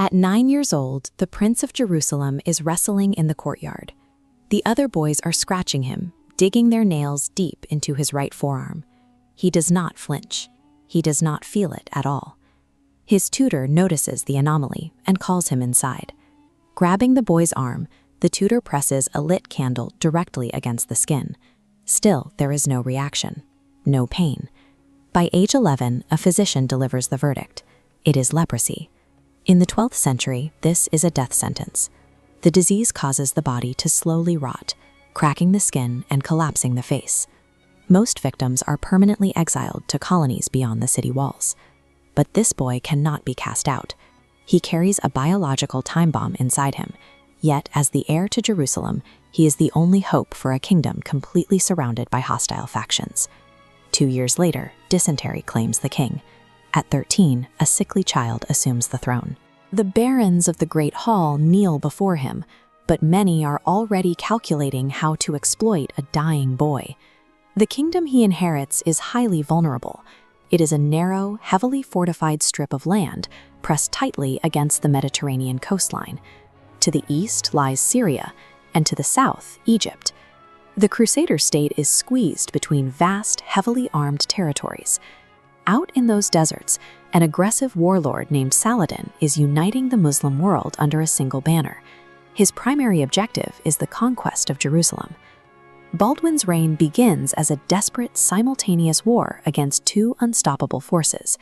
At 9 years old, the Prince of Jerusalem is wrestling in the courtyard. The other boys are scratching him, digging their nails deep into his right forearm. He does not flinch. He does not feel it at all. His tutor notices the anomaly and calls him inside. Grabbing the boy's arm, the tutor presses a lit candle directly against the skin. Still, there is no reaction, no pain. By age 11, a physician delivers the verdict. It is leprosy. In the 12th century, this is a death sentence. The disease causes the body to slowly rot, cracking the skin and collapsing the face. Most victims are permanently exiled to colonies beyond the city walls. But this boy cannot be cast out. He carries a biological time bomb inside him, yet as the heir to Jerusalem, he is the only hope for a kingdom completely surrounded by hostile factions. 2 years later, dysentery claims the king. At 13, a sickly child assumes the throne. The barons of the Great Hall kneel before him, but many are already calculating how to exploit a dying boy. The kingdom he inherits is highly vulnerable. It is a narrow, heavily fortified strip of land, pressed tightly against the Mediterranean coastline. To the east lies Syria, and to the south, Egypt. The Crusader state is squeezed between vast, heavily armed territories. Out in those deserts, an aggressive warlord named Saladin is uniting the Muslim world under a single banner. His primary objective is the conquest of Jerusalem. Baldwin's reign begins as a desperate, simultaneous war against two unstoppable forces: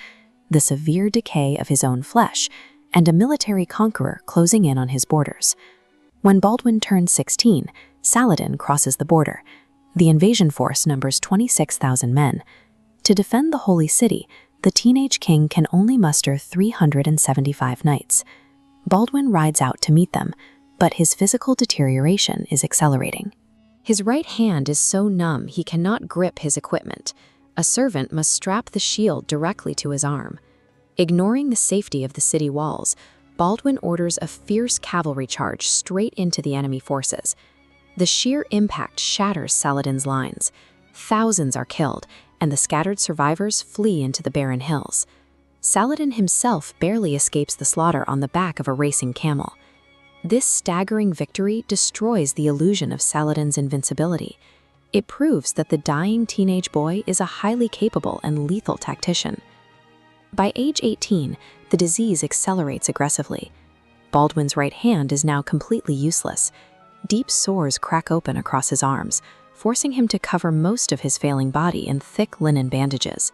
the severe decay of his own flesh and a military conqueror closing in on his borders. When Baldwin turns 16, Saladin crosses the border. The invasion force numbers 26,000 men. To defend the Holy City, the teenage king can only muster 375 knights. Baldwin rides out to meet them, but his physical deterioration is accelerating. His right hand is so numb he cannot grip his equipment. A servant must strap the shield directly to his arm. Ignoring the safety of the city walls, Baldwin orders a fierce cavalry charge straight into the enemy forces. The sheer impact shatters Saladin's lines. Thousands are killed, and the scattered survivors flee into the barren hills. Saladin himself barely escapes the slaughter on the back of a racing camel. This staggering victory destroys the illusion of Saladin's invincibility. It proves that the dying teenage boy is a highly capable and lethal tactician. By age 18, the disease accelerates aggressively. Baldwin's right hand is now completely useless. Deep sores crack open across his arms, forcing him to cover most of his failing body in thick linen bandages.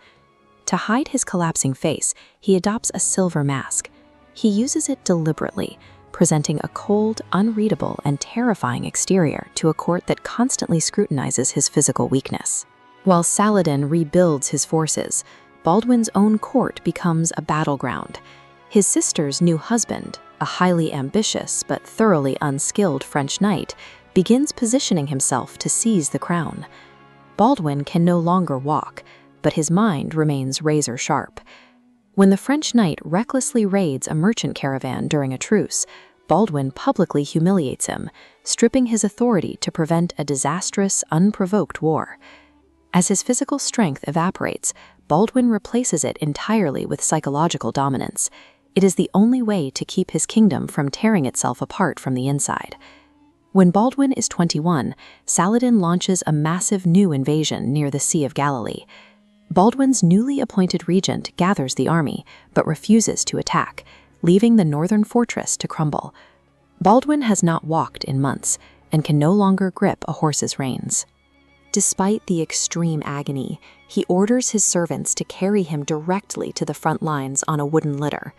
To hide his collapsing face, he adopts a silver mask. He uses it deliberately, presenting a cold, unreadable, and terrifying exterior to a court that constantly scrutinizes his physical weakness. While Saladin rebuilds his forces, Baldwin's own court becomes a battleground. His sister's new husband, a highly ambitious but thoroughly unskilled French knight, begins positioning himself to seize the crown. Baldwin can no longer walk, but his mind remains razor-sharp. When the French knight recklessly raids a merchant caravan during a truce, Baldwin publicly humiliates him, stripping his authority to prevent a disastrous, unprovoked war. As his physical strength evaporates, Baldwin replaces it entirely with psychological dominance. It is the only way to keep his kingdom from tearing itself apart from the inside. When Baldwin is 21, Saladin launches a massive new invasion near the Sea of Galilee. Baldwin's newly appointed regent gathers the army, but refuses to attack, leaving the northern fortress to crumble. Baldwin has not walked in months and can no longer grip a horse's reins. Despite the extreme agony, he orders his servants to carry him directly to the front lines on a wooden litter.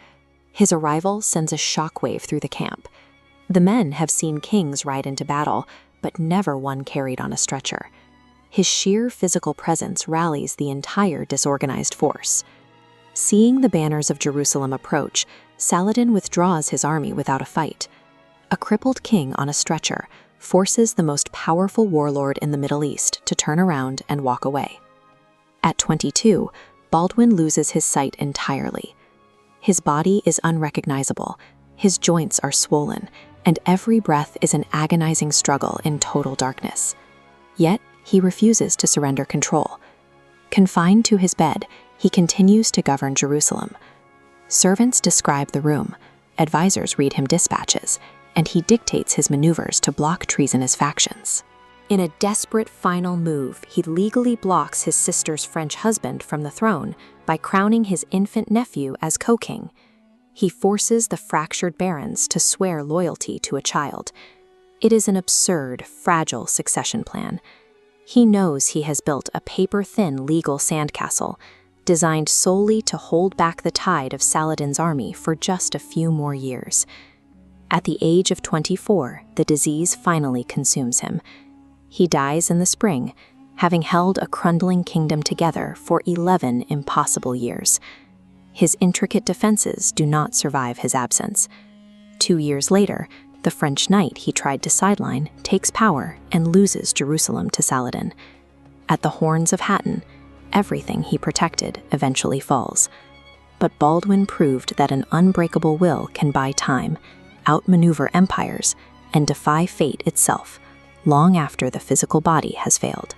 His arrival sends a shockwave through the camp. The men have seen kings ride into battle, but never one carried on a stretcher. His sheer physical presence rallies the entire disorganized force. Seeing the banners of Jerusalem approach, Saladin withdraws his army without a fight. A crippled king on a stretcher forces the most powerful warlord in the Middle East to turn around and walk away. At 22, Baldwin loses his sight entirely. His body is unrecognizable, his joints are swollen, and every breath is an agonizing struggle in total darkness. Yet, he refuses to surrender control. Confined to his bed, he continues to govern Jerusalem. Servants describe the room, advisors read him dispatches, and he dictates his maneuvers to block treasonous factions. In a desperate final move, he legally blocks his sister's French husband from the throne by crowning his infant nephew as co-king. He forces the fractured barons to swear loyalty to a child. It is an absurd, fragile succession plan. He knows he has built a paper-thin legal sandcastle, designed solely to hold back the tide of Saladin's army for just a few more years. At the age of 24, the disease finally consumes him. He dies in the spring, having held a crumbling kingdom together for 11 impossible years. His intricate defenses do not survive his absence. 2 years later, the French knight he tried to sideline takes power and loses Jerusalem to Saladin. At the horns of Hattin, everything he protected eventually falls. But Baldwin proved that an unbreakable will can buy time, outmaneuver empires, and defy fate itself, long after the physical body has failed.